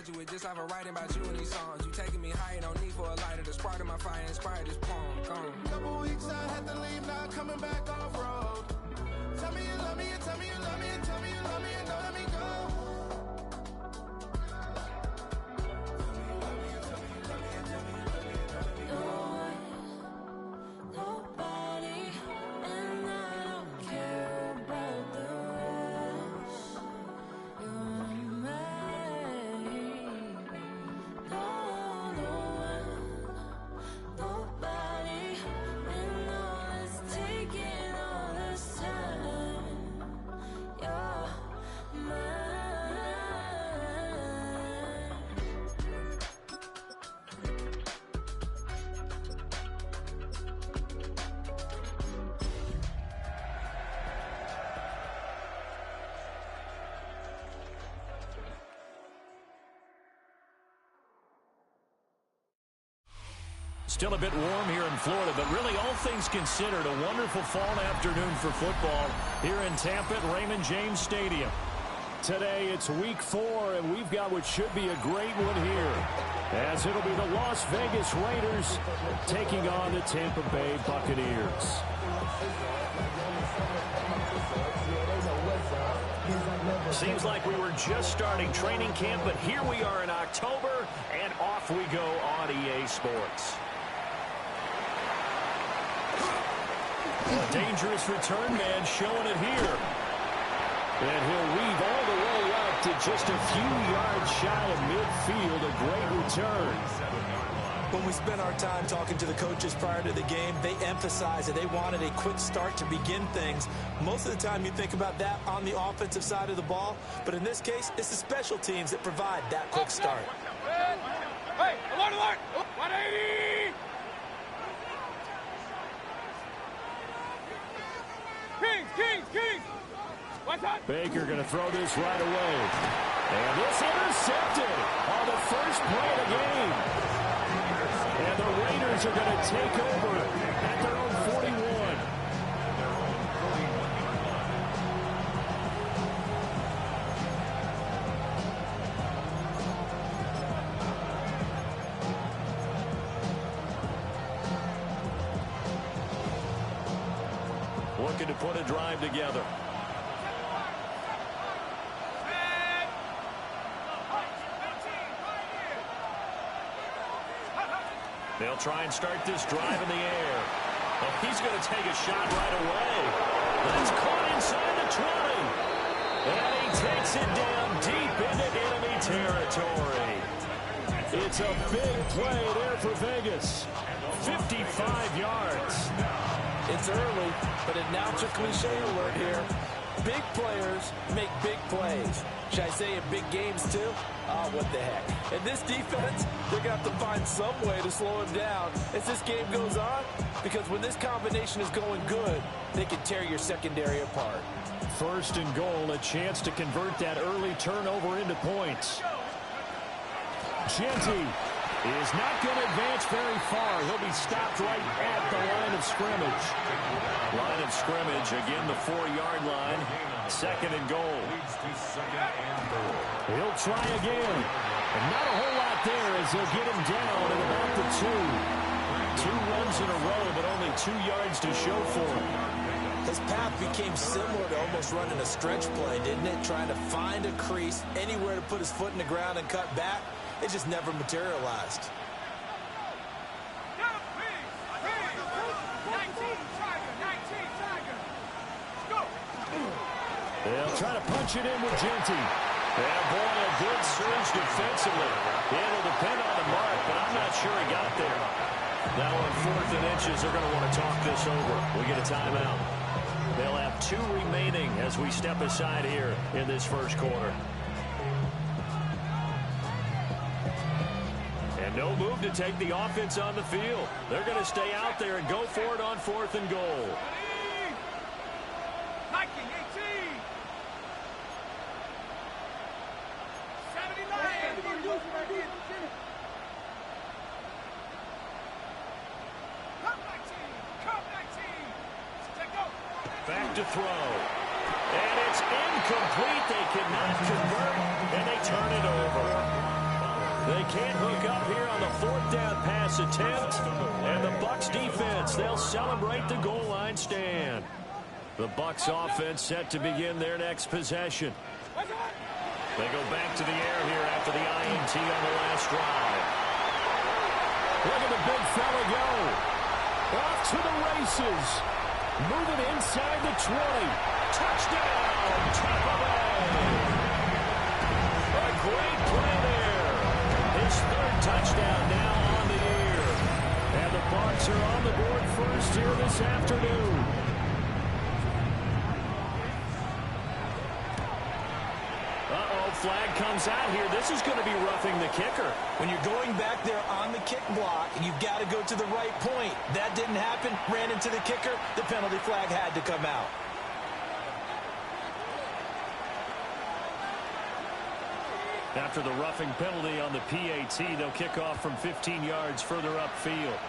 graduate just off of writing about you and these songs. You taking me higher, no need for a lighter. The spark of my fire inspired this poem. Gone. Couple weeks I had to leave, now coming back off road. Tell me you love me, and tell me you love me, and tell me you love me, and don't let me go. Still a bit warm here in Florida, but really all things considered, a wonderful fall afternoon for football here in Tampa at Raymond James Stadium. Today it's week 4, and we've got what should be a great one here, as it'll be the Las Vegas Raiders taking on the Tampa Bay Buccaneers. Seems like we were just starting training camp, but here we are in October, and off we go on EA Sports. A dangerous return man showing it here. And he'll weave all the way up to just a few yards shy of midfield. A great return. When we spent our time talking to the coaches prior to the game, they emphasized that they wanted a quick start to begin things. Most of the time you think about that on the offensive side of the ball, but in this case, it's the special teams that provide that quick start. Hey, alert, alert! 180! Kings! Baker going to throw this right away. And this intercepted on the first play of the game. And the Raiders are going to take over at their own 41. Looking to put a drive together. They'll try and start this drive in the air. Oh, he's going to take a shot right away. That's caught inside the 20. And he takes it down deep into enemy territory. It's a big play there for Vegas. 55 yards. It's early, but announcer cliche alert here. Big players make big plays. Should I say in big games too? Oh, what the heck. And this defense, they're going to have to find some way to slow him down as this game goes on, because when this combination is going good, they can tear your secondary apart. First and goal, a chance to convert that early turnover into points. Jeanty is not going to advance very far. He'll be stopped right at the line of scrimmage. Line of scrimmage, again the 4-yard line. Second and goal. He'll try again. And not a whole lot there as they'll get him down at about the 2. 2 runs in a row, but only 2 yards to show for him. His path became similar to almost running a stretch play, didn't it? Trying to find a crease, anywhere to put his foot in the ground and cut back. It just never materialized. They'll try to punch it in with Jeanty. And boy, a good surge defensively. It'll depend on the mark, but I'm not sure he got there. Now on 4th and inches, they're going to want to talk this over. We get a timeout. They'll have 2 remaining as we step aside here in this first quarter. And no move to take the offense on the field. They're going to stay out there and go for it on 4th and goal. Back to throw. And it's incomplete. They cannot convert, and they turn it over. They can't hook up here on the fourth down pass attempt. And the Bucs defense, they'll celebrate the goal line stand. The Bucs offense set to begin their next possession. They go back to the air here after the INT on the last drive. Look at the big fella go. Off to the races. Moving inside the 20. Touchdown, Tampa Bay. A great play there. His third touchdown now on the year. And the Bucs are on the board first here this afternoon. Flag comes out here. This is going to be roughing the kicker. When you're going back there on the kick block, you've got to go to the right point. That didn't happen. Ran into the kicker. The penalty flag had to come out. After the roughing penalty on the PAT, they'll kick off from 15 yards further upfield.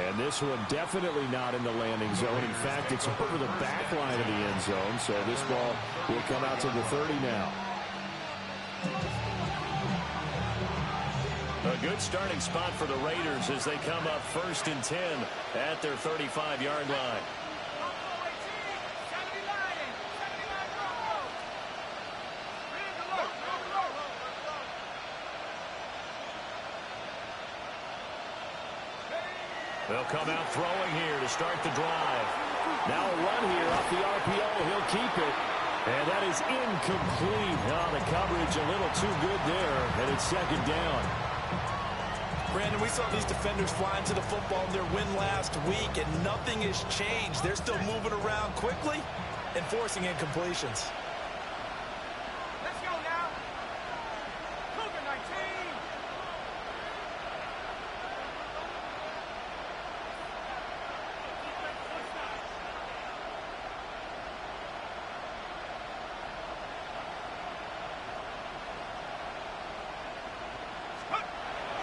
And this one definitely not in the landing zone. In fact, it's over the back line of the end zone. So this ball will come out to the 30 now. A good starting spot for the Raiders as they come up 1st and 10 at their 35-yard line. They'll come out throwing here to start the drive. Now a run here off the RPO. He'll keep it. And that is incomplete. Oh, the coverage a little too good there. And it's 2nd down. Brandon, we saw these defenders flying to the football in their win last week, and nothing has changed. They're still moving around quickly and forcing incompletions. Let's go now. Cougar 19.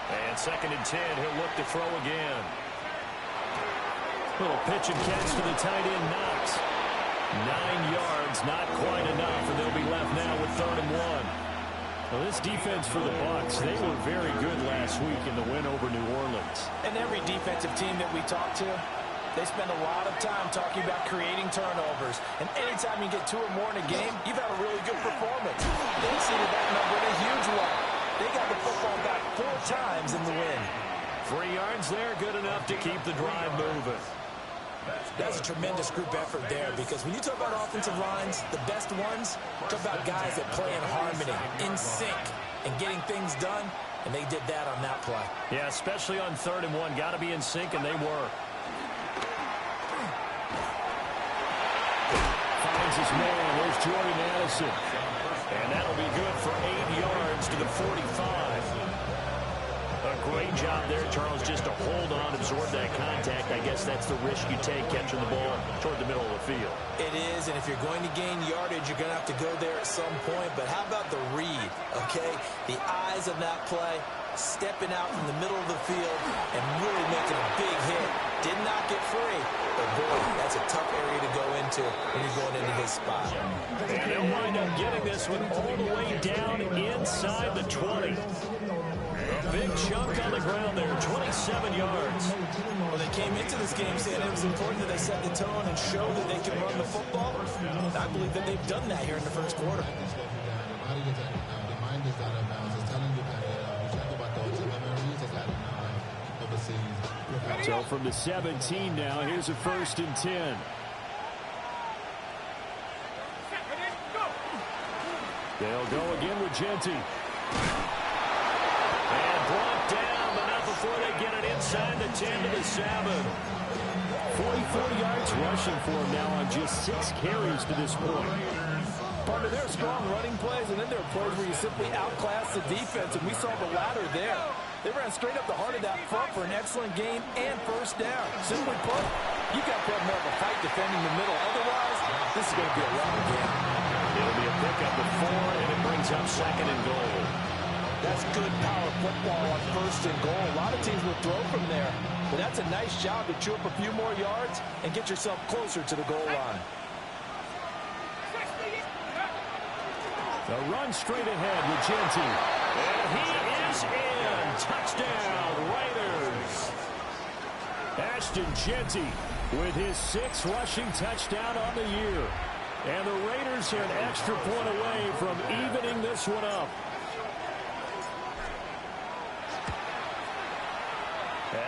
And 2nd and 10, he'll look to throw again. Little pitch and catch to the tight end, Knox. 9 yards, not quite enough, and they'll be left now with 3rd and 1. Well, this defense for the Bucs, they were very good last week in the win over New Orleans. And every defensive team that we talk to, they spend a lot of time talking about creating turnovers. And anytime you get 2 or more in a game, you've had a really good performance. They exceeded that number in a huge way. They got the football back 4 times in the win. 3 yards there, good enough to keep the drive moving. That's a tremendous group effort there, because when you talk about offensive lines, the best ones, talk about guys that play in harmony, in sync, and getting things done, and they did that on that play. Yeah, especially on 3rd and 1. Got to be in sync, and they were. Finds his man. There's Jordan Addison. And that'll be good for 8 yards to the 45. A great job there, Charles, just to hold on, absorb that contact. I guess that's the risk you take catching the ball toward the middle of the field. It is, and if you're going to gain yardage, you're going to have to go there at some point. But how about the read, okay? The eyes of that play, stepping out from the middle of the field and really making a big hit. Did not get free, but boy, that's a tough area to go into when you're going into his spot. And they'll wind up getting this one all the way down inside the 20. A big chunk on the ground there, 27 yards. Well, they came into this game saying it was important that they set the tone and show that they can run the football. And I believe that they've done that here in the first quarter. So from the 17 now, here's a 1st and 10. They'll go again with Genty. And brought down, but not before they get it inside the 10 to the 7. 44 yards rushing for him now on just 6 carries to this point. Partner, there are strong running plays, and then there are plays where you simply outclass the defense, and we saw the latter there. They ran straight up the heart of that front for an excellent game and 1st down. Simply put, you got to have more of a fight defending the middle. Otherwise, this is going to be a long game. It'll be a pickup of 4, and it brings up 2nd and goal. That's good power football on 1st and goal. A lot of teams will throw from there, but that's a nice job to chew up a few more yards and get yourself closer to the goal line. A run straight ahead with Jeanty. And he is in. Touchdown, Raiders. Ashton Jeanty with his 6th rushing touchdown on the year. And the Raiders are an extra point away from evening this one up.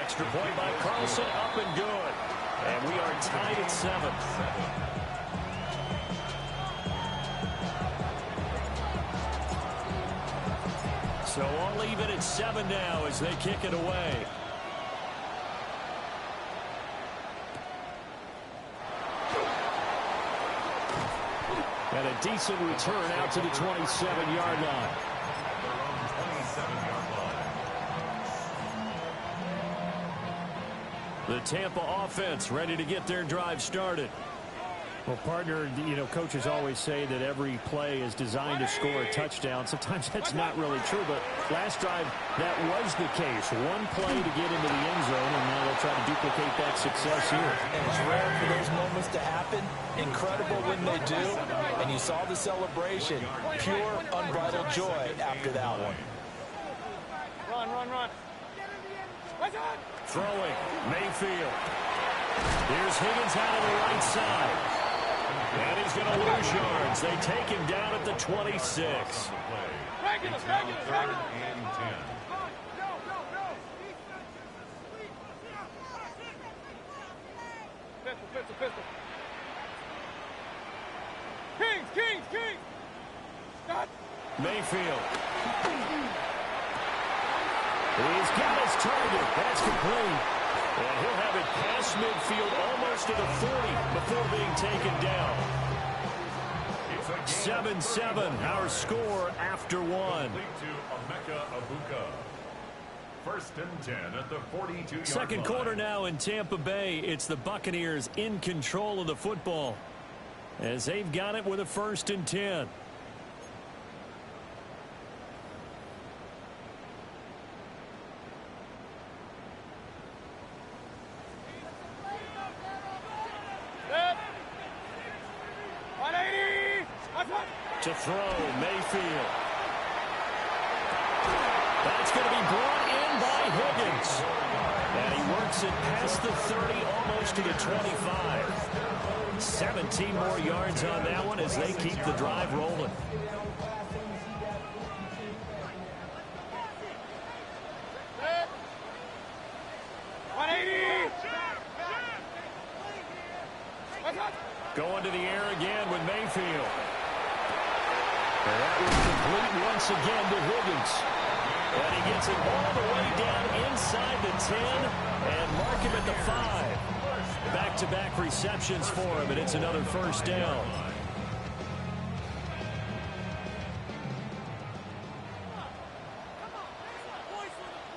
Extra point by Carlson, up and good. And we are tied at 7. So all even at 7 now as they kick it away. And a decent return out to the 27-yard line. The Tampa offense ready to get their drive started. Well, partner, coaches always say that every play is designed to score a touchdown. Sometimes that's not really true, but last drive, that was the case. One play to get into the end zone, and now they'll try to duplicate that success here. And it's rare for those moments to happen. Incredible when they do. And you saw the celebration. Pure, unbridled joy after that one. Run. Throwing, Mayfield. Here's Higgins out of the right side. And he's going to lose yards. They take him down at the 26. Regular. Pistol. Kings. Stop. Mayfield. He's got his target. That's complete. And he'll have it past midfield almost to the 40 before being taken down. 7-7, our score after 1. First and 10 at the 42-yard line. Second quarter now in Tampa Bay. It's the Buccaneers in control of the football as they've got it with a 1st and 10. To throw, Mayfield. That's going to be brought in by Higgins. And he works it past the 30, almost to the 25. 17 more yards on that one as they keep the drive rolling. Going to the air again with Mayfield. And that was complete once again to Higgins. And he gets it all the way down inside the 10 and mark him at the 5. Back-to-back receptions for him, and it's another 1st down.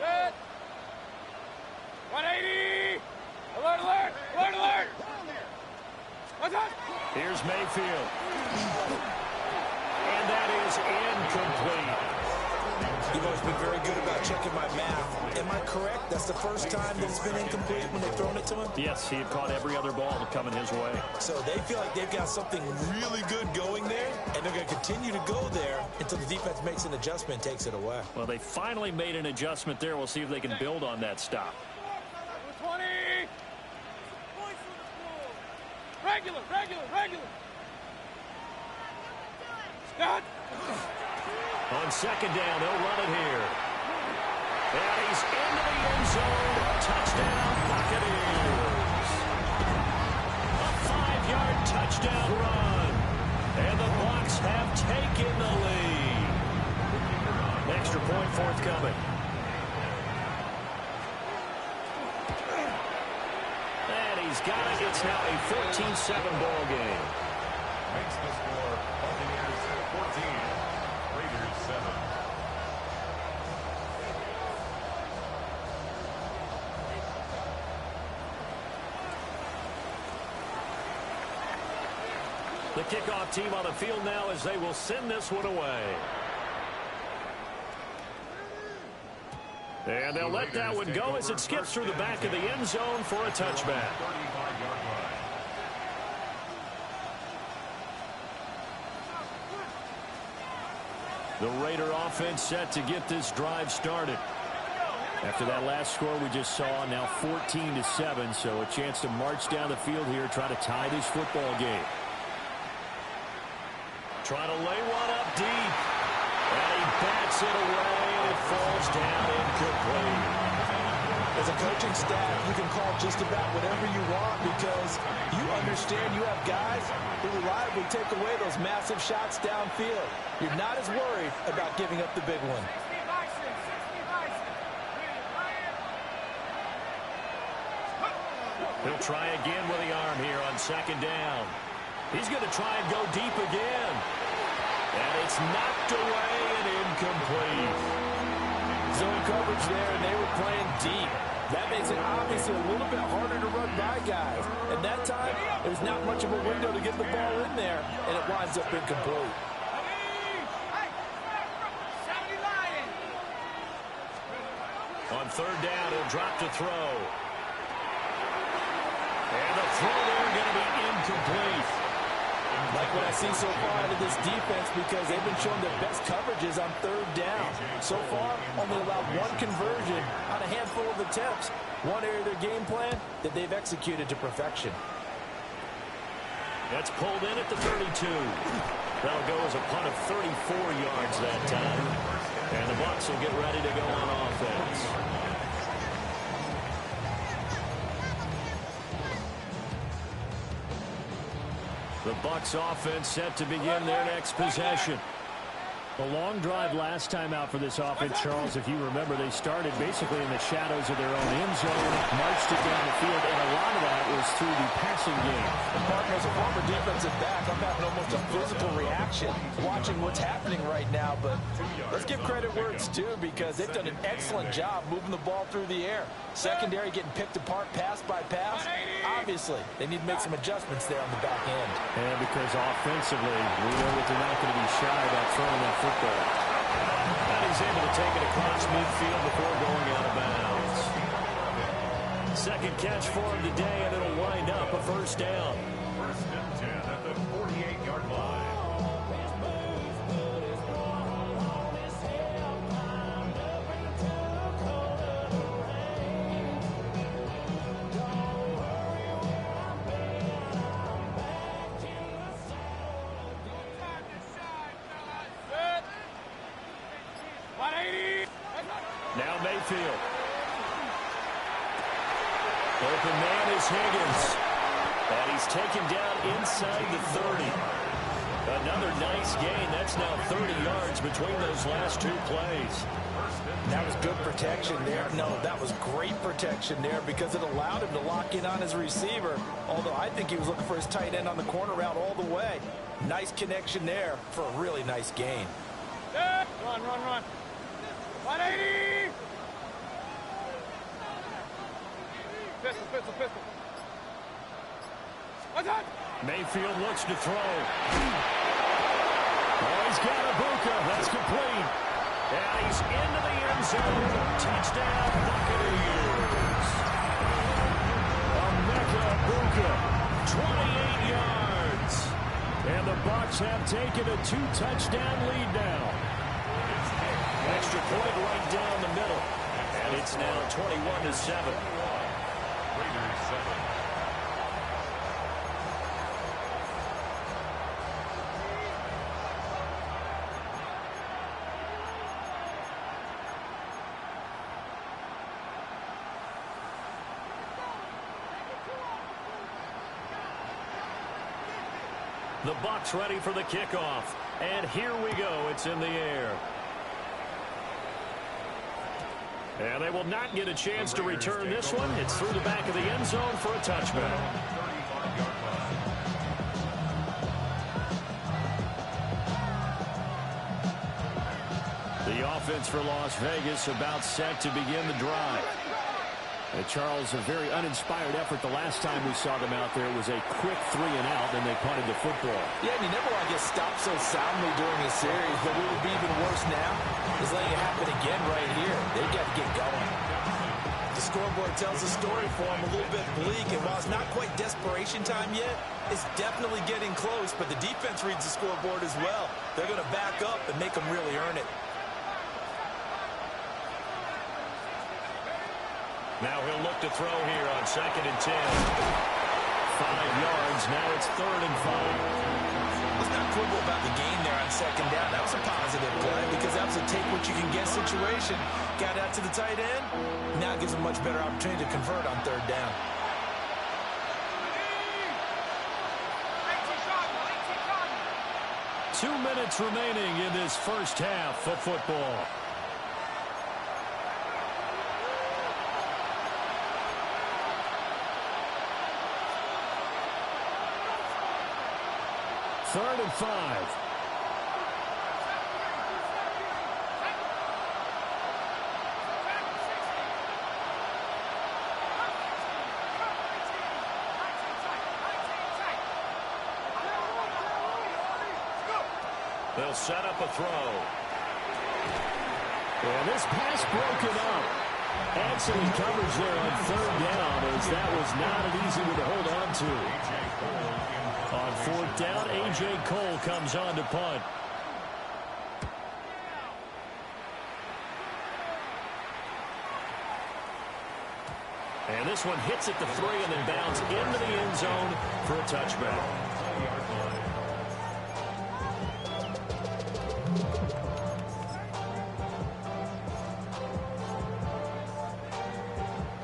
Good. 180. Alert. Here's Mayfield. And that is incomplete. You've always been very good about checking my math. Am I correct? That's the first time that it's been incomplete when they've thrown it to him? Yes, he had caught every other ball coming his way. So they feel like they've got something really good going there, and they're going to continue to go there until the defense makes an adjustment and takes it away. Well, they finally made an adjustment there. We'll see if they can build on that stop. 20. Regular. Stop. On 2nd down, they'll run it here. And he's into the end zone. Touchdown, Buccaneers. A 5-yard touchdown run. And the Bucs have taken the lead. Extra point forthcoming. And he's got it. It's now a 14-7 ball game. Makes the score Buccaneers 14, Raiders 7. The kickoff team on the field now as they will send this one away. And they'll let that one go as it skips through the back of the end zone for a touchback. 35-yard line. The Raider offense set to get this drive started. After that last score we just saw, now 14-7, so a chance to march down the field here, try to tie this football game. Try to lay one up deep. And he bats it away, and it falls down incomplete. As a coaching staff, you can call just about whatever you want because you understand you have guys who reliably take away those massive shots downfield. You're not as worried about giving up the big one. He'll try again with the arm here on second down. He's going to try and go deep again. And it's knocked away and incomplete. Zone coverage there, and they were playing deep. That makes it obviously a little bit harder to run by guys. At that time, there's not much of a window to get the ball in there, and it winds up incomplete. On third down, he'll drop to throw. And the throw there going to be incomplete. Like what I see so far out of this defense because they've been showing their best coverages on third down. So far, only allowed one conversion on a handful of attempts. One area of their game plan that they've executed to perfection. That's pulled in at the 32. That'll go as a punt of 34 yards that time. And the Bucs will get ready to go on offense. The Bucs offense set to begin their next possession. A long drive last time out for this offense, Charles. If you remember, they started basically in the shadows of their own end zone, marched it down the field, and a lot of that was through the passing game. And Parker, as a former defensive back, I'm having almost a physical reaction watching what's happening right now. But let's give credit where it's due because they've done an excellent job moving the ball through the air. Secondary getting picked apart pass by pass. Obviously, they need to make some adjustments there on the back end. And because offensively, we know that they're not going to be shy about throwing that football. And he's able to take it across midfield before going out of bounds. Second catch for him today, and it'll wind up a first down. First and 10 at the 48-yard line. Now Mayfield. Open man is Higgins. And he's taken down inside the 30. Another nice gain. That's now 30 yards between those last two plays. That was good protection there. No, that was great protection there because it allowed him to lock in on his receiver. Although I think he was looking for his tight end on the corner route all the way. Nice connection there for a really nice gain. Run, run, run. 180! Pistol, pistol, pistol. What's that? Mayfield looks to throw. Oh, he's got Ibuka. That's complete. And he's into the end zone. Touchdown, Buccaneers. Emeka Ibuka, 28 yards. And the Bucs have taken a 2-touchdown lead now. Extra point right down the middle. And it's now 21-7. Raiders 7. The Bucs ready for the kickoff. And here we go. It's in the air. And they will not get a chance to return this one. It's through the back of the end zone for a touchback. 35-yard line. The offense for Las Vegas about set to begin the drive. Charles, a very uninspired effort the last time we saw them out there. It was a quick 3-and-out, and they punted the football. Yeah, and you never want to get stopped so soundly during a series, but what would be even worse now is letting it happen again right here. They've got to get going. the scoreboard tells a story for them, a little bit bleak. And while it's not quite desperation time yet, it's definitely getting close. But the defense reads the scoreboard as well. They're going to back up and make them really earn it. Now he'll look to throw here on 2nd and 10. 5 yards. Now it's 3rd and 5. Let's not quibble about the gain there on 2nd down. That was a positive play because that was a take-what-you-can-get situation. Got out to the tight end. Now gives a much better opportunity to convert on 3rd down. Two minutes remaining in this first half of football. Third and 5. They'll set up a throw. And this pass broken up. Excellent coverage there on 3rd down, as that was not an easy one to hold on to. On 4th down, A.J. Cole comes on to punt. And this one hits at the 3 and then bounds into the end zone for a touchback.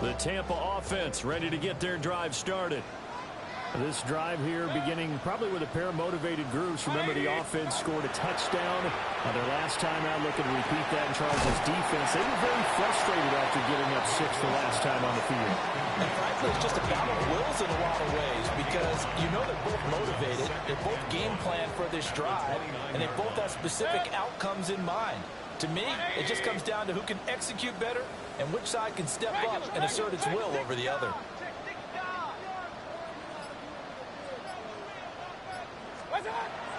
The Tampa offense ready to get their drive started. This drive here beginning probably with a pair of motivated groups. Remember, the offense scored a touchdown their last time out, looking to repeat that in Charles' defense. They were very frustrated after giving up 6 the last time on the field. And frankly, it's just a battle of wills in a lot of ways because you know they're both motivated, they're both game planned for this drive, and they both have specific outcomes in mind. To me, it just comes down to who can execute better and which side can step up and assert its will over the other.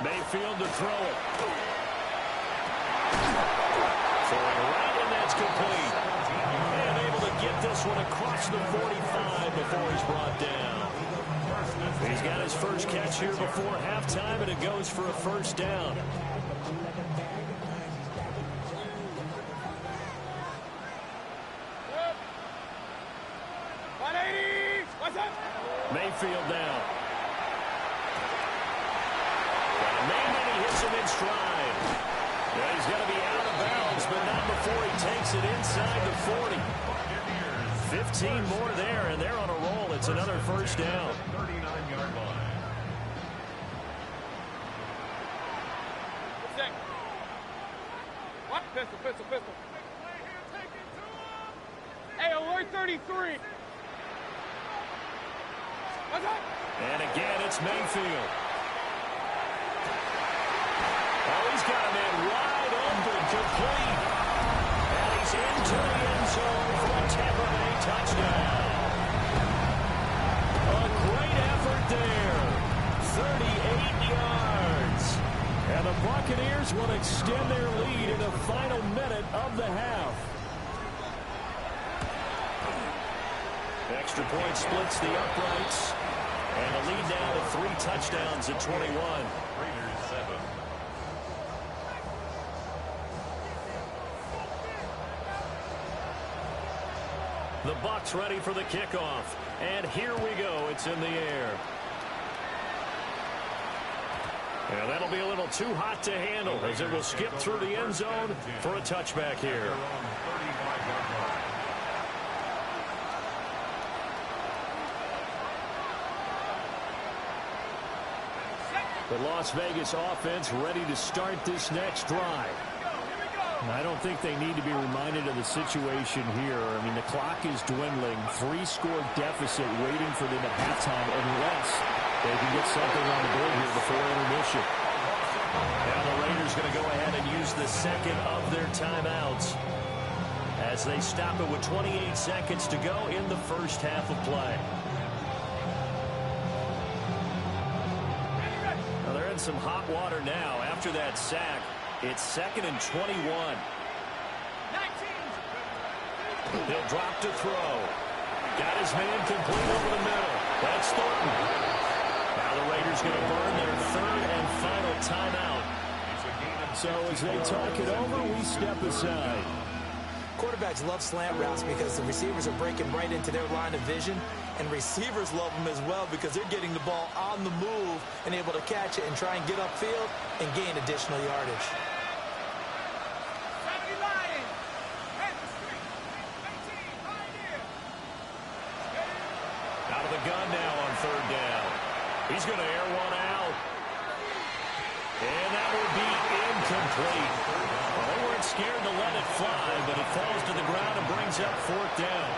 Mayfield to throw it. Throwing right, and that's complete. And able to get this one across the 45 before he's brought down. He's got his first catch here before halftime, and it goes for a first down. Mayfield down. He hits him in stride. Well, he's going to be out of bounds, but not before he takes it inside the 40. 15 more there, and they're on a roll. It's another first down. 39-yard line. What? Pistol. Hey, alert 33. What's up? And again, it's Mayfield. Oh, he's got a man wide open, complete. And he's into the end zone for a Tampa Bay touchdown. A great effort there. 38 yards. And the Buccaneers will extend their lead in the final minute of the half. Extra point splits the uprights. And the lead now to 3 touchdowns at 21. Raiders 7. The Bucs ready for the kickoff. And here we go. It's in the air. And that'll be a little too hot to handle as it will skip through the end zone for a touchback here. The Las Vegas offense ready to start this next drive. I don't think they need to be reminded of the situation here. I mean, the clock is dwindling. 3-score deficit waiting for them at halftime unless they can get something on the board here before intermission. Now the Raiders going to go ahead and use the second of their timeouts as they stop it with 28 seconds to go in the first half of play. Now they're in some hot water now after that sack. It's 2nd and 21. He'll drop to throw. Got his man complete over the middle. That's Thornton. Now the Raiders going to burn their third and final timeout. So as they talk it over, we step aside. Quarterbacks love slant routes because the receivers are breaking right into their line of vision, and receivers love them as well because they're getting the ball on the move and able to catch it and try and get upfield and gain additional yardage. Out of the gun now on third down. He's going to air one out. And that will be incomplete. Well, they weren't scared to let it fly, but it falls to the ground and brings up fourth down.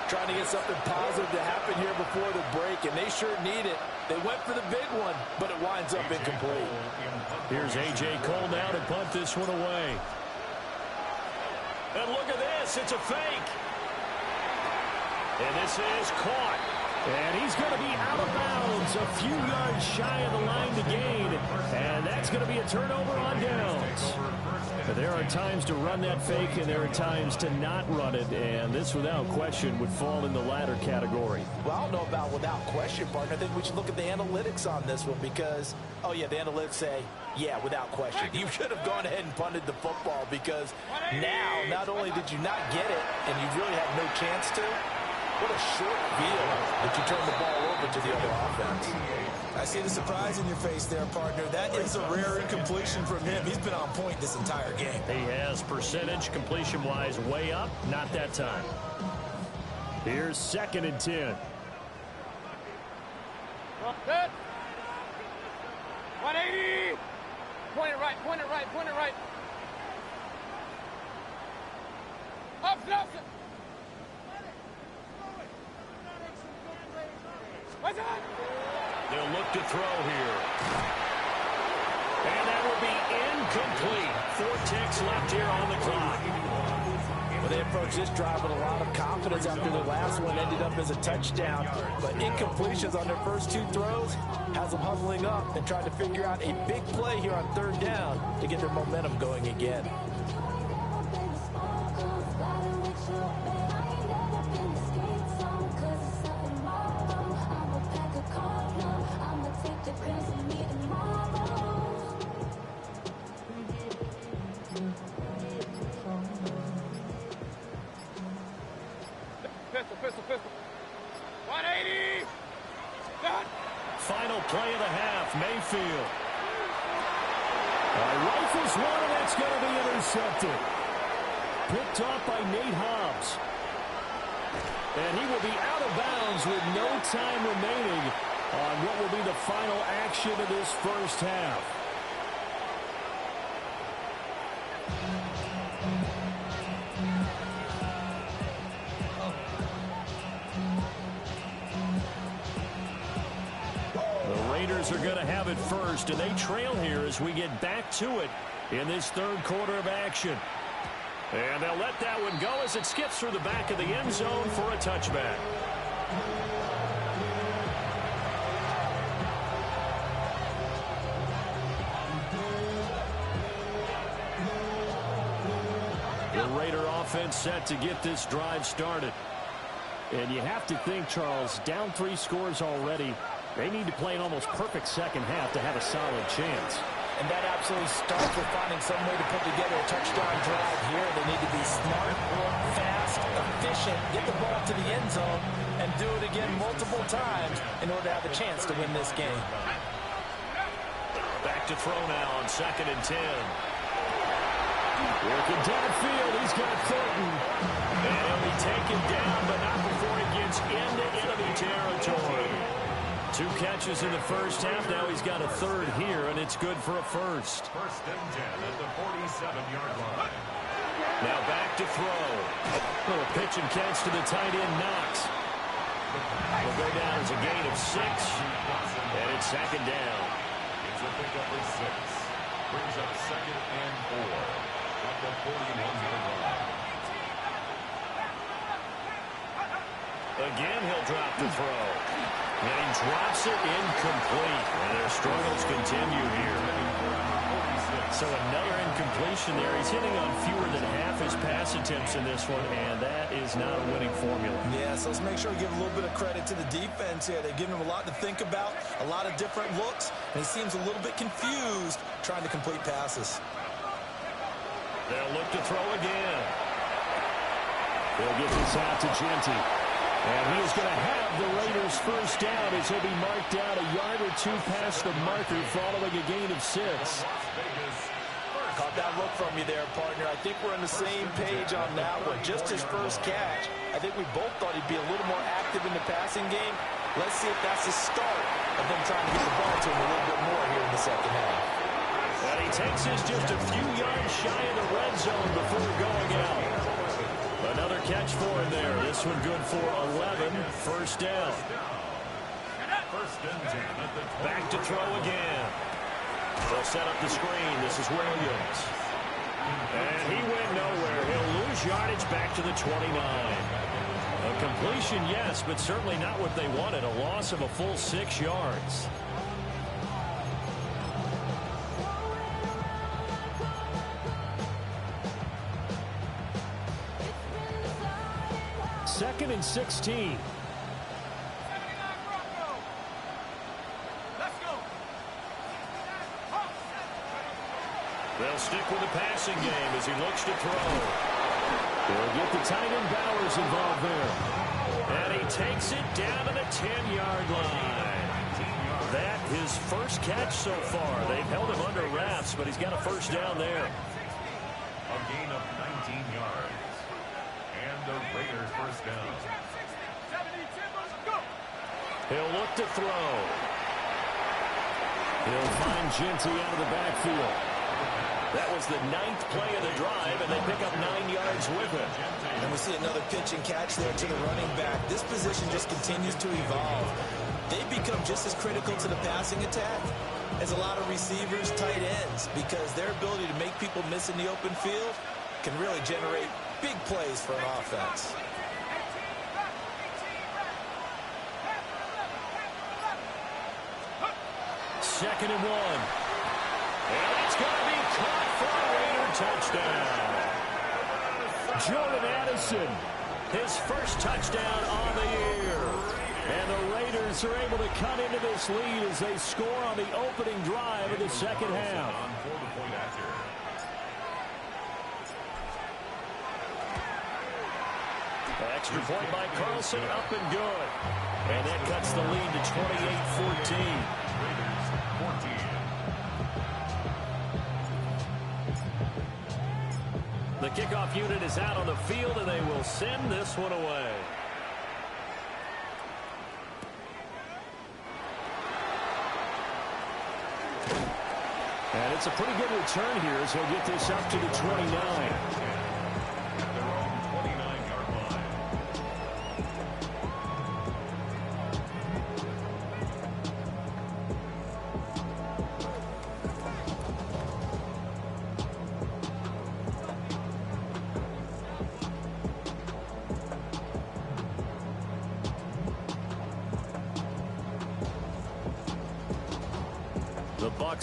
Trying to get something positive to happen here before the break, and they sure need it. They went for the big one, but it winds up incomplete. Here's A.J. Cole now to punt this one away. And look at this. It's a fake. And this is caught. And he's going to be out of bounds, a few yards shy of the line to gain. And that's going to be a turnover on downs. But there are times to run that fake, and there are times to not run it. And this, without question, would fall in the latter category. Well, I don't know about without question, partner. I think we should look at the analytics on this one because, oh, yeah, the analytics say, yeah, without question. You should have gone ahead and punted the football because now not only did you not get it and you really had no chance to, what a short field that you turn the ball over to the other offense. I see the surprise in your face there, partner. That is a rare incompletion from him. He's been on point this entire game. He has percentage completion-wise way up. Not that time. Here's 2nd and 10. Good. 180. Point it right, point it right, point it right. Up, Nelson. What's that? They'll look to throw here. And that will be incomplete. 4 ticks left here on the clock. Well, they approached this drive with a lot of confidence after the last one ended up as a touchdown. But incompletions on their first 2 throws has them huddling up and trying to figure out a big play here on third down to get their momentum going again. Pistol. 180. Done. Final play of the half, Mayfield. Rifles one, and that's going to be intercepted. Picked off by Nate Hobbs. And he will be out of bounds with no time remaining on what will be the final action of this first half. Raiders are going to have it first, and they trail here as we get back to it in this third quarter of action. And they'll let that one go as it skips through the back of the end zone for a touchback. The Raider offense set to get this drive started. And you have to think, Charles, down 3 scores already. They need to play an almost perfect second half to have a solid chance. And that absolutely starts with finding some way to put together a touchdown drive here. They need to be smart, fast, efficient, get the ball to the end zone, and do it again multiple times in order to have a chance to win this game. Back to throw now on 2nd and 10. Working downfield, he's got Thornton. And he'll be taken down, but not before he gets into enemy territory. 2 catches in the first half. Now he's got a third here, and it's good for a first. 1st and 10 at the 47-yard line. Now back to throw. Little pitch and catch to the tight end, Knox. Will go down as a gain of 6, and it's 2nd down. It's a pickup of 6. Brings up 2nd and 4 at the 41-yard line. Again, he'll drop the throw. And he drops it incomplete. And their struggles continue here. So another incomplete. completion there. He's hitting on fewer than half his pass attempts in this one, and that is not a winning formula. Yeah, so let's make sure we give a little bit of credit to the defense here. They've given him a lot to think about, a lot of different looks, and he seems a little bit confused trying to complete passes. They'll look to throw again. They'll get this out to Genty. And he is going to have the Raiders first down as he'll be marked down a yard or two past the marker following a gain of 6. Caught that look from you there, partner. I think we're on the same page on that one. Just his first catch. I think we both thought he'd be a little more active in the passing game. Let's see if that's the start of them trying to get the ball to him a little bit more here in the second half. And he takes us just a few yards shy of the red zone before going out. Another catch for him there. This one good for 11. First down. Back to throw again. They'll set up the screen. This is Williams. And he went nowhere. He'll lose yardage back to the 29. A completion, yes, but certainly not what they wanted. A loss of a full 6 yards. Second and 16. They'll stick with the passing game as he looks to throw. They'll get the tight end Bowers involved there. And he takes it down to the 10-yard line. That his first catch so far. They've held him under wraps, but he's got a first down there. A gain of 19 yards. And the Raiders first down. He'll look to throw. He'll find Genty out of the backfield. That was the 9th play of the drive, and they pick up 9 yards with it. And we see another pitch and catch there to the running back. This position just continues to evolve. They become just as critical to the passing attack as a lot of receivers, tight ends, because their ability to make people miss in the open field can really generate big plays for an offense. Second and 1. And it's going to be caught for a Raider touchdown. Jordan Addison, his first touchdown on the year. And the Raiders are able to cut into this lead as they score on the opening drive of the second half. Extra point by Carlson, up and good. And that cuts the lead to 28-14. The kickoff unit is out on the field, and they will send this one away. And it's a pretty good return here as he'll get this up to the 29.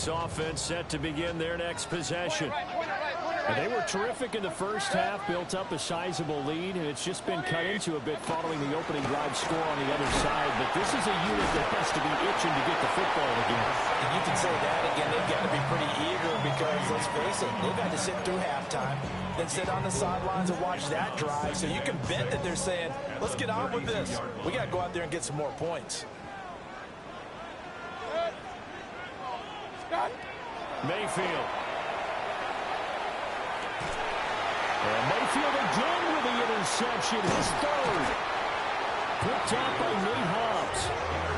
Offense set to begin their next possession. And they were terrific in the first half, built up a sizable lead, and it's just been cut into a bit following the opening drive score on the other side. But this is a unit that has to be itching to get the football again. And you can say that again. They've got to be pretty eager because, let's face it, they've had to sit through halftime, then sit on the sidelines and watch that drive. So you can bet that they're saying, let's get on with this. We got to go out there and get some more points. Mayfield. And Mayfield again with the interception, his third. Picked up by Nate Hobbs.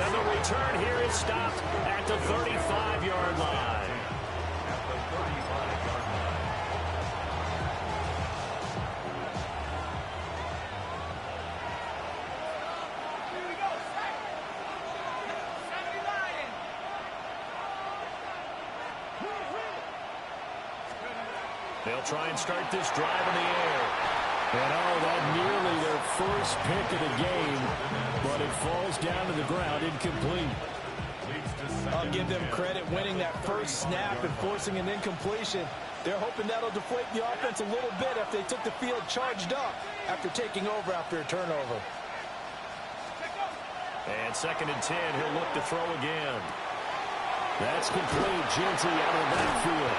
And the return here is stopped at the 35-yard line. They'll try and start this drive in the air. And that nearly their first pick of the game, but it falls down to the ground incomplete. I'll give them credit winning that first snap and forcing an incompletion. They're hoping that'll deflate the offense a little bit after they took the field charged up after taking over after a turnover. And 2nd and 10, he'll look to throw again. That's complete. Jeanty out of the backfield.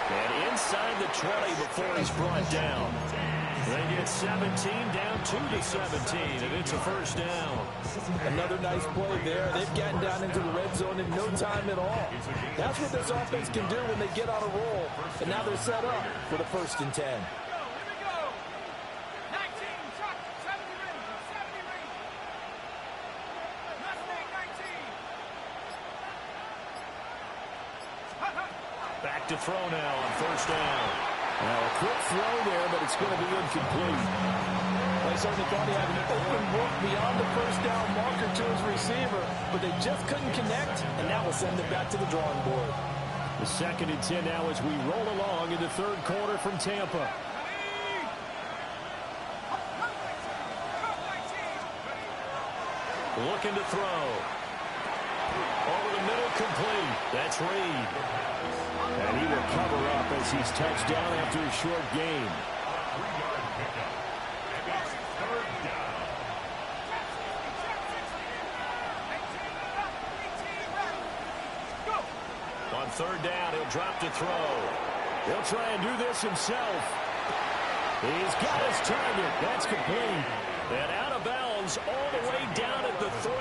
And inside the 20 before he's brought down. They get 17 down 2-17, and it's a first down. Another nice play there. They've gotten down into the red zone in no time at all. That's what this offense can do when they get on a roll. And now they're set up for the 1st and 10. Back to throw now on 1st down. Now a quick throw there, but it's going to be incomplete. I certainly thought he had an open look beyond the 1st down marker to his receiver, but they just couldn't connect, and that will send them back to the drawing board. The 2nd and 10 now as we roll along in the 3rd quarter from Tampa. Looking to throw. Over the middle, complete. That's Reed. And he will cover up as he's touched down after a short gain. On 3rd down, he'll drop to throw. He'll try and do this himself. He's got his target. That's complete. And out of bounds all the way down at the 3.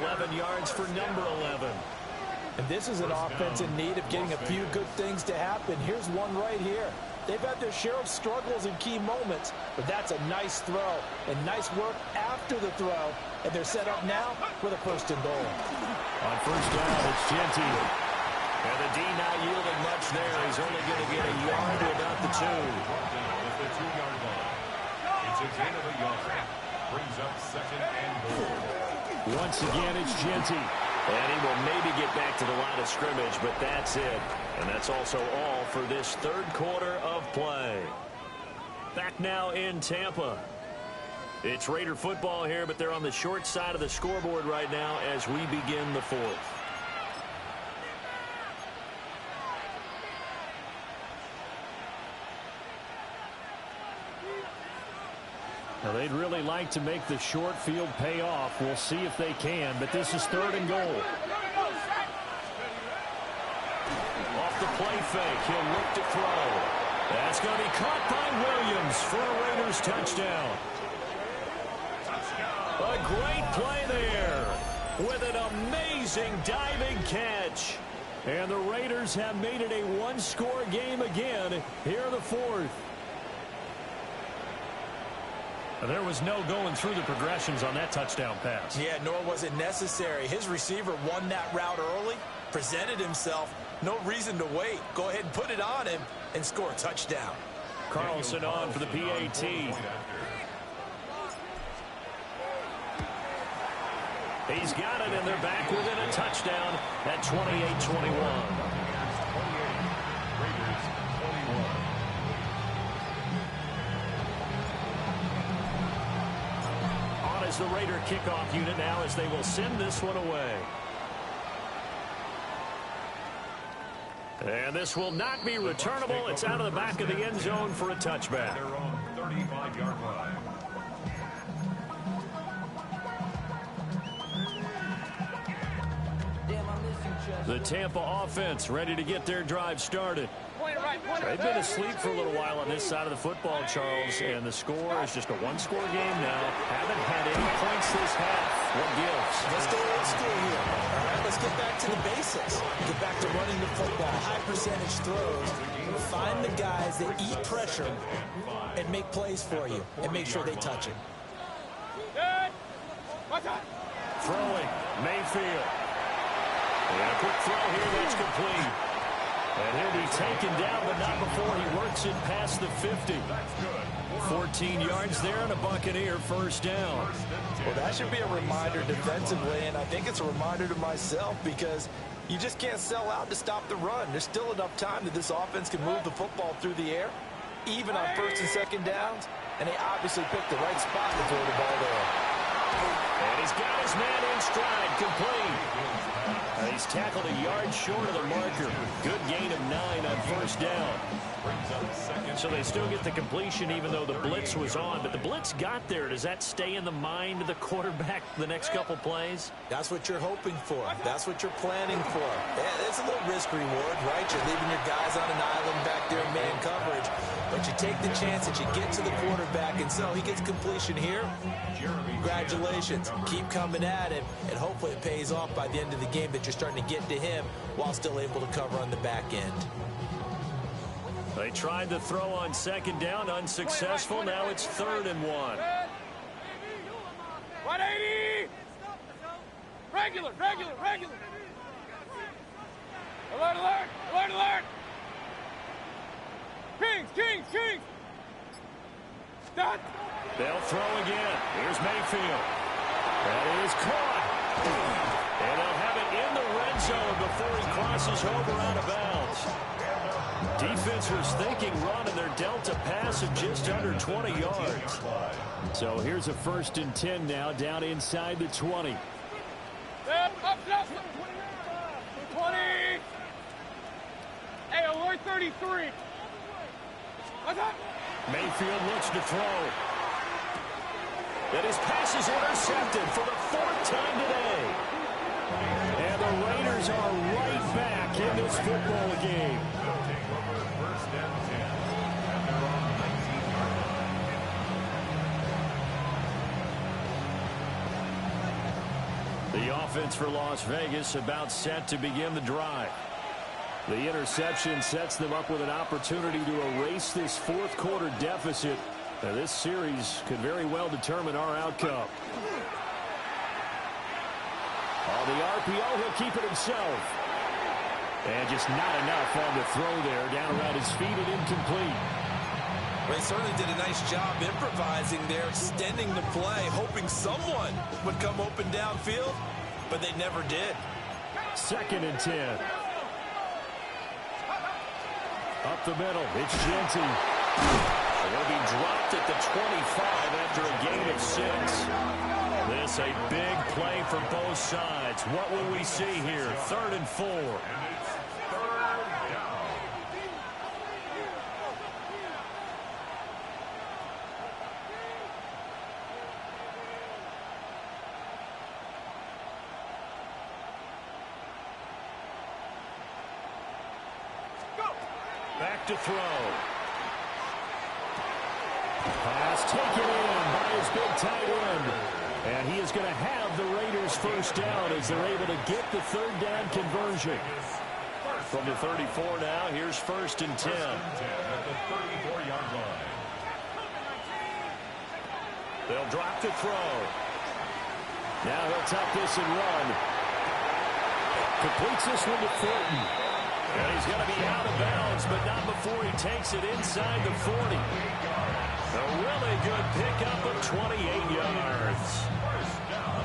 11 yards for number 11. And this is an offense in need of getting a few good things to happen. Here's one right here. They've had their share of struggles in key moments, but that's a nice throw and nice work after the throw. And they're set up now for the 1st and goal. On 1st down, it's Jeanty. And the D not yielding much there. He's only going to get a yard to about the 2. At the 2-yard line. It's a gain of a yard. Brings up 2nd and goal. Once again, it's Jeanty. And he will maybe get back to the line of scrimmage, but that's it. And that's also all for this 3rd quarter of play. Back now in Tampa. It's Raider football here, but they're on the short side of the scoreboard right now as we begin the 4th. Now, they'd really like to make the short field pay off. We'll see if they can, but this is 3rd and goal. Off the play fake, he'll look to throw. That's going to be caught by Williams for a Raiders touchdown. A great play there with an amazing diving catch. And the Raiders have made it a one-score game again here in the 4th. There was no going through the progressions on that touchdown pass. Yeah, nor was it necessary. His receiver won that route early, presented himself. No reason to wait. Go ahead and put it on him and score a touchdown. Carlson on for the PAT. He's got it, and they're back within a touchdown at 28-21. Is the Raider kickoff unit now as they will send this one away. And this will not be returnable. It's out of the back of the end zone for a touchback. They're on 35-yard line. The Tampa offense ready to get their drive started. They've been asleep for a little while on this side of the football, Charles, and the score is just a one-score game now. Haven't had any points this half. What gives? Let's go old school here. All right, let's get back to the basics. Get back to running the football, high percentage throws. Find the guys that eat pressure and make plays for you and make sure they touch it. Throwing, Mayfield. And a quick throw here that's complete. And he'll be taken down, but not before he works it past the 50. 14 yards there and a Buccaneer first down. Well, that should be a reminder defensively, and I think it's a reminder to myself because you just can't sell out to stop the run. There's still enough time that this offense can move the football through the air, even on 1st and 2nd downs, and they obviously picked the right spot to throw the ball there. And he's got his man in stride, complete. He's tackled a yard short of the marker. Good gain of 9 on first down. So they still get the completion even though the blitz was on. But the blitz got there. Does that stay in the mind of the quarterback the next couple plays? That's what you're hoping for. That's what you're planning for. It's a little risk reward, right? You're leaving your guys on an island back there in man coverage. But you take the chance that you get to the quarterback, and so he gets completion here. Congratulations. Keep coming at him, and hopefully it pays off by the end of the game that you're starting to get to him while still able to cover on the back end. They tried to throw on second down, unsuccessful. Now it's 3rd and 1. 180! Regular! Alert, alert! Alert, alert! Kings! Dot! They'll throw again. Here's Mayfield. That is caught. And they'll have it in the red zone before he crosses over out of bounds. Defense was thinking run, and they're dealt a pass of just under 20 yards. So here's a 1st and 10 now, down inside the 20. Up, 20! Hey, alert 33! What's up? Mayfield looks to throw. And his pass is intercepted for the 4th time today. And the Raiders are right back in this football game. The offense for Las Vegas about set to begin the drive. The interception sets them up with an opportunity to erase this 4th quarter deficit. Now, this series could very well determine our outcome. On the RPO, he'll keep it himself. And just not enough on the throw there. Down around his feet and incomplete. They certainly did a nice job improvising there, extending the play, hoping someone would come open downfield, but they never did. 2nd and 10. Up the middle, it's Genty. He'll be dropped at the 25 after a gain of 6. This a big play for both sides. What will we see here? 3rd and 4. Back to throw. Pass taken in by his big tight end. And he is going to have the Raiders' 1st down as they're able to get the 3rd down conversion. From the 34 now, here's 1st and 10. At the 34-yard line. They'll drop to throw. Now he'll tuck this and run. Completes this one to Thornton. And he's going to be out of bounds, but not before he takes it inside the 40. A really good pickup of 28 yards. First down.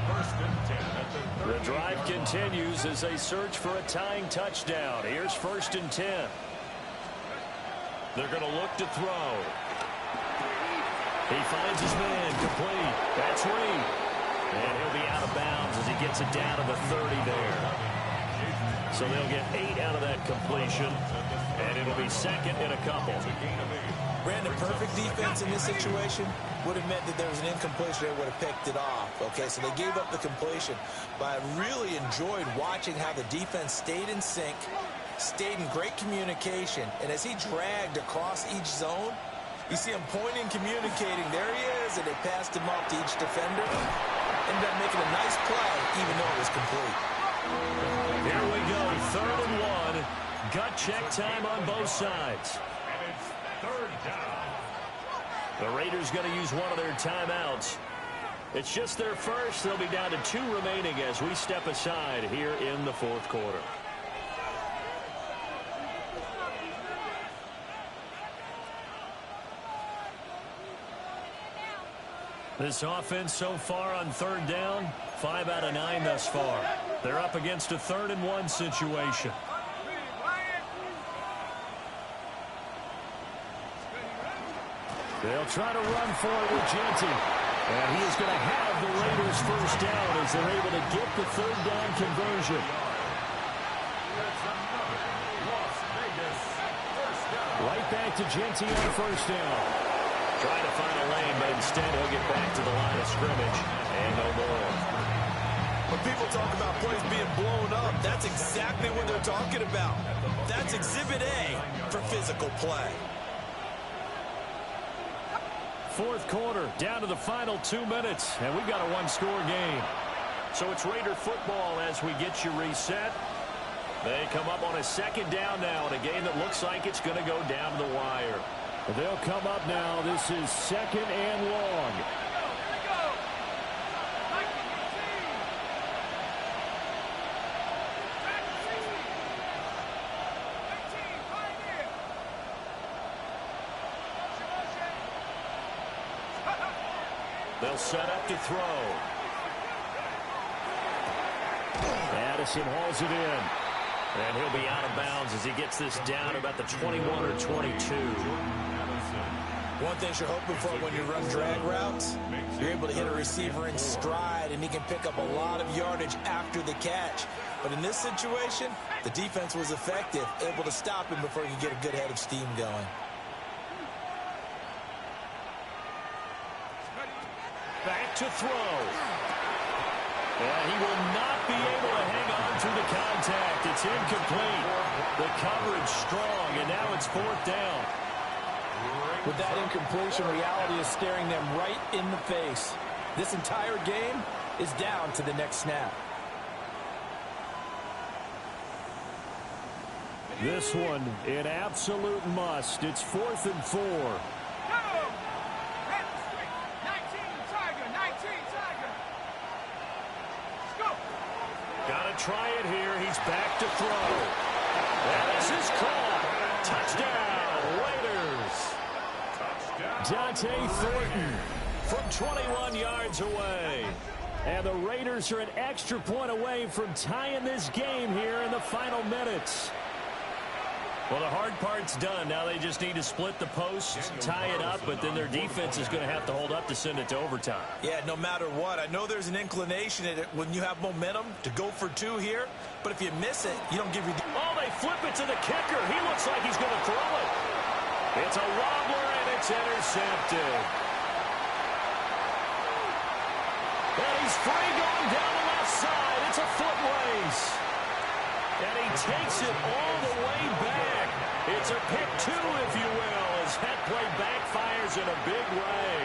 1st and 10 at the The drive continues as they search for a tying touchdown. Here's 1st and 10. They're going to look to throw. He finds his man complete. That's Reed. And he'll be out of bounds as he gets it down to the 30 there. So they'll get 8 out of that completion, and it'll be 2nd and a couple. Brandon, perfect defense in this situation would have meant that there was an incompletion. They would have picked it off. Okay, so they gave up the completion. But I really enjoyed watching how the defense stayed in sync, stayed in great communication, and as he dragged across each zone, you see him pointing, communicating. There he is, and they passed him off to each defender. Ended up making a nice play, even though it was complete. Here we go, 3rd and 1. Gut check time on both sides. And it's 3rd down. The Raiders going to use one of their timeouts. It's just their first. They'll be down to 2 remaining as we step aside here in the 4th quarter. This offense so far on 3rd down, 5 out of 9 thus far. They're up against a 3rd and 1 situation. They'll try to run for it with Genty. And he is going to have the Raiders first down as they're able to get the third down conversion. Right back to Jeanty on first down. Trying to find a lane, but instead he'll get back to the line of scrimmage and no more. When people talk about plays being blown up, that's exactly what they're talking about. That's Exhibit A for physical play. Fourth quarter, down to the final 2 minutes, and we've got a one-score game. So it's Raider football as we get you reset. They come up on a second down now in a game that looks like it's going to go down to the wire. They'll come up now. This is second and long. They'll set up to throw. Addison hauls it in. And he'll be out of bounds as he gets this down about the 21 or 22. One thing you're hoping for when you run drag routes, you're able to hit a receiver in stride, and he can pick up a lot of yardage after the catch. But in this situation, the defense was effective, able to stop him before he could get a good head of steam going. Back to throw. And he will not be able to hang on to the contact. It's incomplete. The coverage strong, and now it's fourth down. With that incompletion, reality is staring them right in the face. This entire game is down to the next snap. This one, an absolute must. It's 4th and 4. Got to try it here. He's back to throw. That is his call. Touchdown, Raiders. Dante Thornton from 21 yards away. And the Raiders are an extra point away from tying this game here in the final minutes. Well, the hard part's done. Now they just need to split the posts, tie it up, but then their defense is going to have to hold up to send it to overtime. Yeah, no matter what. I know there's an inclination in it when you have momentum to go for two here, but if you miss it, you don't give your... Oh, they flip it to the kicker. He looks like he's going to throw it. It's a wobbler, and it's intercepted. And he's free going down the left side. It's a foot race. And he takes it all the way back. It's a pick two, if you will, as that play backfires in a big way.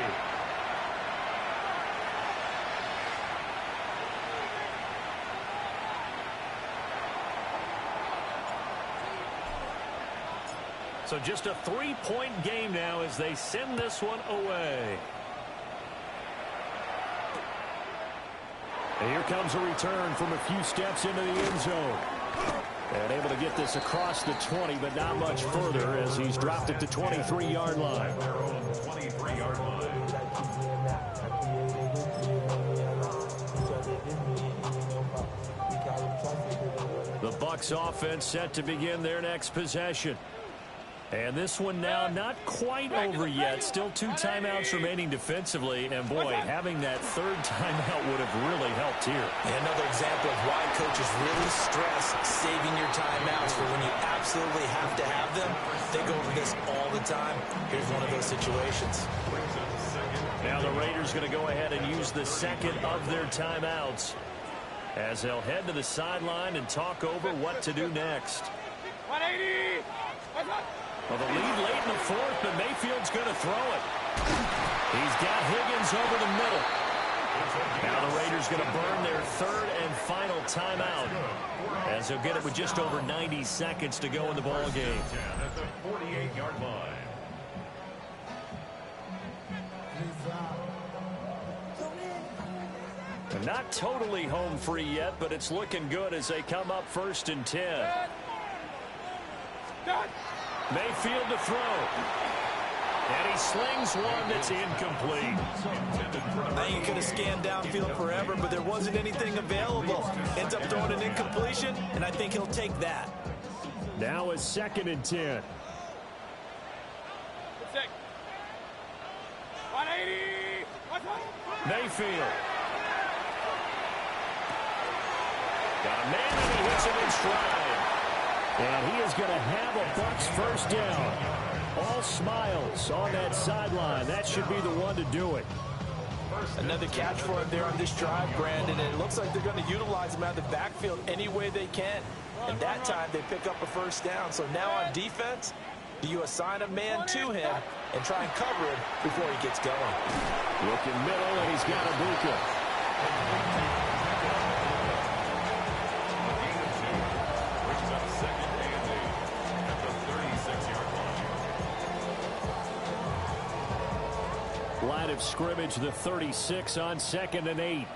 So just a 3-point game now as they send this one away. And here comes a return from a few steps into the end zone. And able to get this across the 20, but not much further as he's dropped at the 23-yard line. The Bucs offense set to begin their next possession. And this one now not quite over yet. Still 2 timeouts remaining defensively. And, boy, having that third timeout would have really helped here. And another example of why coaches really stress saving your timeouts for when you absolutely have to have them. They go over this all the time. Here's one of those situations. Now the Raiders going to go ahead and use the second of their timeouts as they'll head to the sideline and talk over what to do next. 180! Well, the lead late in the fourth, but Mayfield's going to throw it. He's got Higgins over the middle. Now the Raiders going to burn their third and final timeout as they'll get it with just over 90 seconds to go in the ball game. At the 48-yard line. They're not totally home free yet, but it's looking good as they come up 1st and 10. Mayfield to throw. And he slings one that's incomplete. I think he could have scanned downfield forever, but there wasn't anything available. Ends up throwing an incompletion, and I think he'll take that. Now is 2nd and 10. 180! Mayfield. Got a man, and he hits him in stride. And he is going to have a Bucs first down. All smiles on that sideline. That should be the one to do it. Another catch for him there on this drive, Brandon. And it looks like they're going to utilize him out of the backfield any way they can. And that time they pick up a first down. So now on defense, do you assign a man to him and try and cover him before he gets going? Looking middle, and he's got Ibuka. Brings up second and 8 at the 36-yard line. Line of scrimmage, the 36 on 2nd and 8.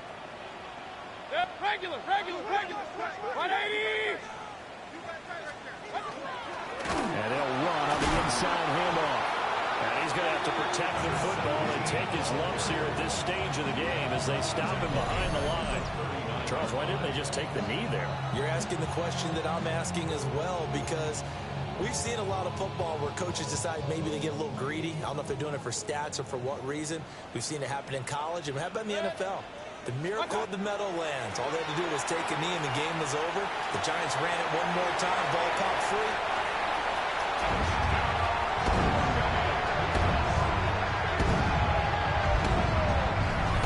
Yep, regular. 180. And they'll run on the inside handoff. And he's going to have to protect the football and take his lumps here at this stage of the game as they stop him behind the line. Charles, why didn't they just take the knee there? You're asking the question that I'm asking as well, because we've seen a lot of football where coaches decide maybe they get a little greedy. I don't know if they're doing it for stats or for what reason. We've seen it happen in college, and how about in the NFL? The miracle of the Meadowlands. All they had to do was take a knee and the game was over. The Giants ran it one more time. Ball popped free.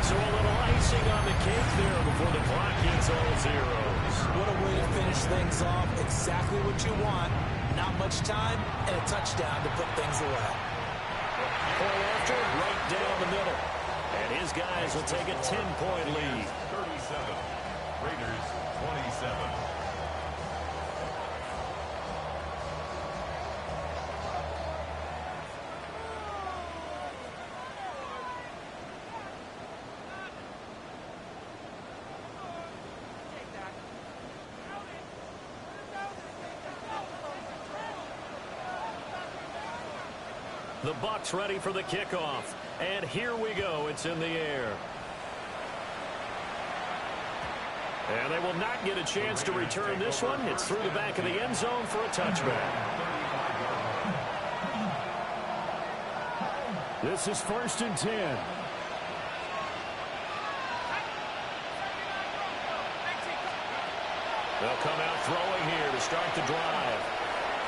So a little icing on the cake there before the clock gets all zeros. What a way to finish things off. Exactly what you want. Not much time and a touchdown to put things away. Point after, right down the middle. And his guys will take a 10-point lead. 37. Raiders 27. The Bucs ready for the kickoff. And here we go. It's in the air. And they will not get a chance to return this one. It's through the back of the end zone for a touchback. This is 1st and 10. They'll come out throwing here to start the drive.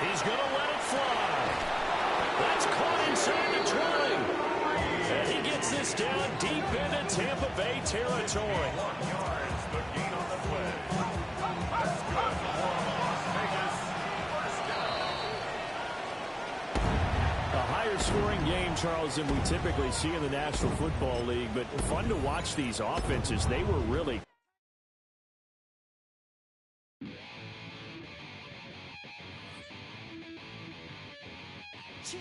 He's going to let it fly. That's caught inside the 20. And he gets this down deep into Tampa Bay territory. 1 yards, the gain on the play. That's good for Las Vegas. First down. A higher scoring game, Charles, than we typically see in the National Football League. But fun to watch these offenses. They were really... Chill.